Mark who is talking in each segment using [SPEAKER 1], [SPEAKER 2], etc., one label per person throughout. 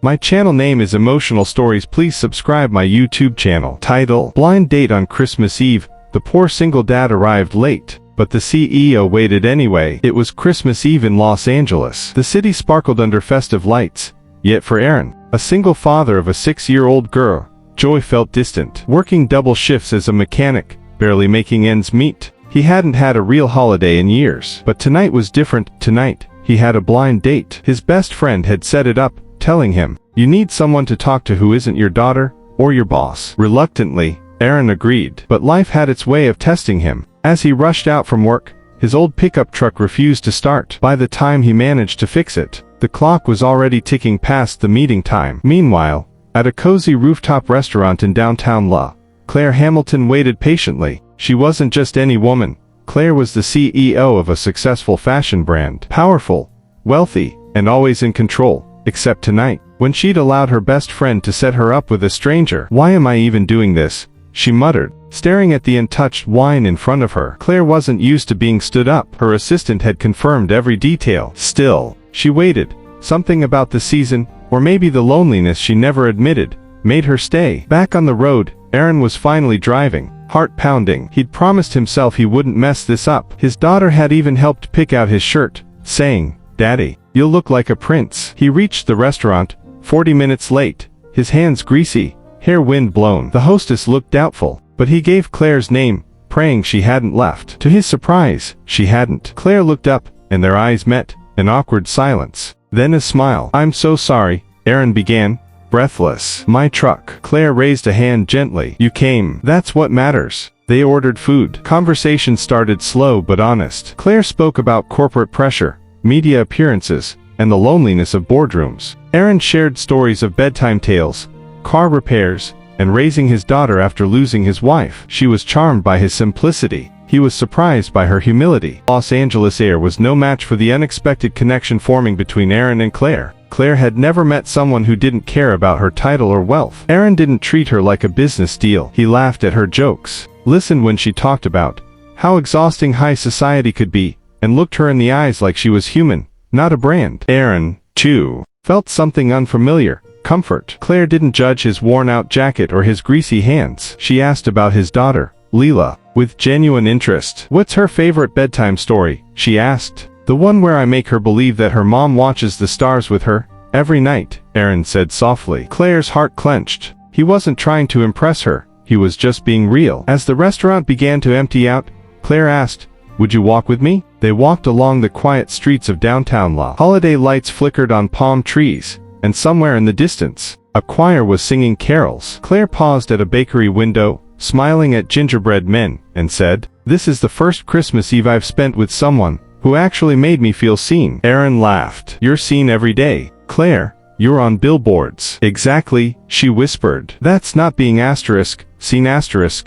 [SPEAKER 1] My channel name is Emotional Stories. Please subscribe my YouTube channel. Title: Blind Date on Christmas Eve. The poor single dad arrived late, but the CEO waited anyway. It was Christmas Eve in Los Angeles. The city sparkled under festive lights. Yet for Aaron, a single father of a 6-year-old girl, joy felt distant. Working double shifts as a mechanic, barely making ends meet, he hadn't had a real holiday in years. But tonight was different. Tonight, he had a blind date. His best friend had set it up, telling him, "You need someone to talk to who isn't your daughter or your boss." Reluctantly, Aaron agreed. But life had its way of testing him. As he rushed out from work, his old pickup truck refused to start. By the time he managed to fix it, the clock was already ticking past the meeting time. Meanwhile, at a cozy rooftop restaurant in downtown Claire Hamilton waited patiently. She wasn't just any woman. Claire was the CEO of a successful fashion brand. Powerful, wealthy, and always in control. Except tonight, when she'd allowed her best friend to set her up with a stranger. "Why am I even doing this?" she muttered, staring at the untouched wine in front of her. Claire wasn't used to being stood up. Her assistant had confirmed every detail. Still, she waited. Something about the season, or maybe the loneliness she never admitted, made her stay. Back on the road, Aaron was finally driving, heart pounding. He'd promised himself he wouldn't mess this up. His daughter had even helped pick out his shirt, saying, "Daddy, you'll look like a prince." He reached the restaurant, 40 minutes late, his hands greasy, hair wind blown. The hostess looked doubtful, but he gave Claire's name, praying she hadn't left. To his surprise, she hadn't. Claire looked up, and their eyes met, an awkward silence. Then a smile. "I'm so sorry," Aaron began, breathless. "My truck." Claire raised a hand gently. "You came. That's what matters." They ordered food. Conversation started slow but honest. Claire spoke about corporate pressure, media appearances, and the loneliness of boardrooms. Aaron shared stories of bedtime tales, car repairs, and raising his daughter after losing his wife. She was charmed by his simplicity. He was surprised by her humility. Los Angeles air was no match for the unexpected connection forming between Aaron and Claire. Claire had never met someone who didn't care about her title or wealth. Aaron didn't treat her like a business deal. He laughed at her jokes, listened when she talked about how exhausting high society could be, and looked her in the eyes like she was human, not a brand. Aaron, too, felt something unfamiliar. Comfort. Claire didn't judge his worn-out jacket or his greasy hands. She asked about his daughter, Leela, with genuine interest. "What's her favorite bedtime story?" she asked. "The one where I make her believe that her mom watches the stars with her every night," Aaron said softly. Claire's heart clenched. He wasn't trying to impress her. He was just being real. As the restaurant began to empty out, Claire asked, "Would you walk with me?" They walked along the quiet streets of downtown Holiday lights flickered on palm trees, and somewhere in the distance, a choir was singing carols. Claire paused at a bakery window, smiling at gingerbread men, and said, "This is the first Christmas Eve I've spent with someone who actually made me feel seen." Aaron laughed. "You're seen every day, Claire. You're on billboards." "Exactly," she whispered. "That's not being seen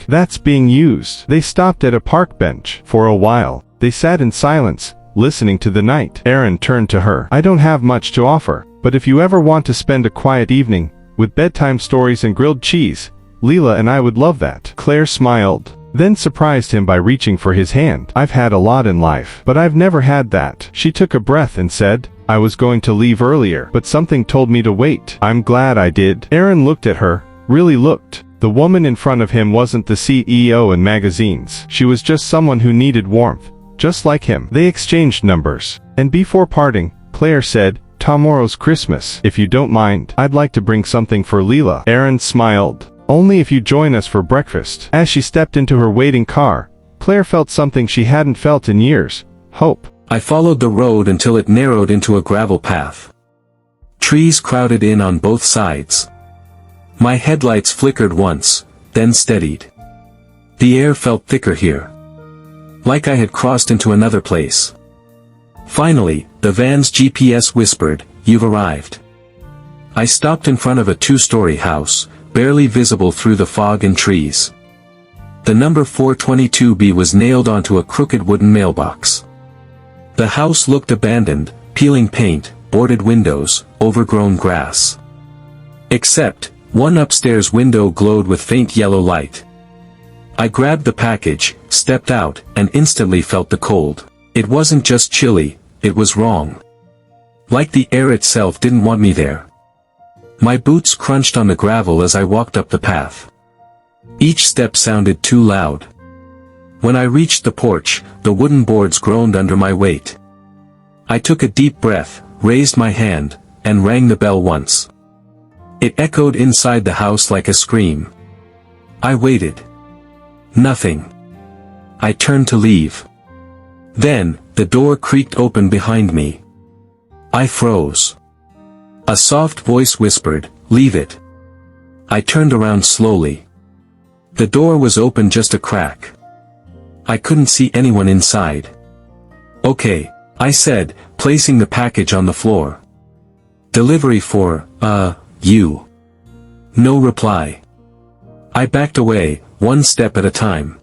[SPEAKER 1] that's being used." They stopped at a park bench. For a while, they sat in silence, listening to the night. Aaron turned to her. "I don't have much to offer, but if you ever want to spend a quiet evening, with bedtime stories and grilled cheese, Leela and I would love that." Claire smiled, then surprised him by reaching for his hand. "I've had a lot in life, but I've never had that." She took a breath and said, "I was going to leave earlier, but something told me to wait." "I'm glad I did." Aaron looked at her, really looked. The woman in front of him wasn't the CEO in magazines. She was just someone who needed warmth, just like him. They exchanged numbers, and before parting, Claire said, "Tomorrow's Christmas. If you don't mind, I'd like to bring something for Leela." Aaron smiled. "Only if you join us for breakfast." As she stepped into her waiting car, Claire felt something she hadn't felt in years: hope.
[SPEAKER 2] I followed the road until it narrowed into a gravel path. Trees crowded in on both sides. My headlights flickered once, then steadied. The air felt thicker here, like I had crossed into another place. Finally, the van's GPS whispered, "You've arrived." I stopped in front of a 2-story house, barely visible through the fog and trees. The number 422B was nailed onto a crooked wooden mailbox. The house looked abandoned, peeling paint, boarded windows, overgrown grass. Except, one upstairs window glowed with faint yellow light. I grabbed the package, stepped out, and instantly felt the cold. It wasn't just chilly, it was wrong. Like the air itself didn't want me there. My boots crunched on the gravel as I walked up the path. Each step sounded too loud. When I reached the porch, the wooden boards groaned under my weight. I took a deep breath, raised my hand, and rang the bell once. It echoed inside the house like a scream. I waited. Nothing. I turned to leave. Then, the door creaked open behind me. I froze. A soft voice whispered, "Leave it." I turned around slowly. The door was open just a crack. I couldn't see anyone inside. "Okay," I said, placing the package on the floor. "Delivery for, you." No reply. I backed away, one step at a time.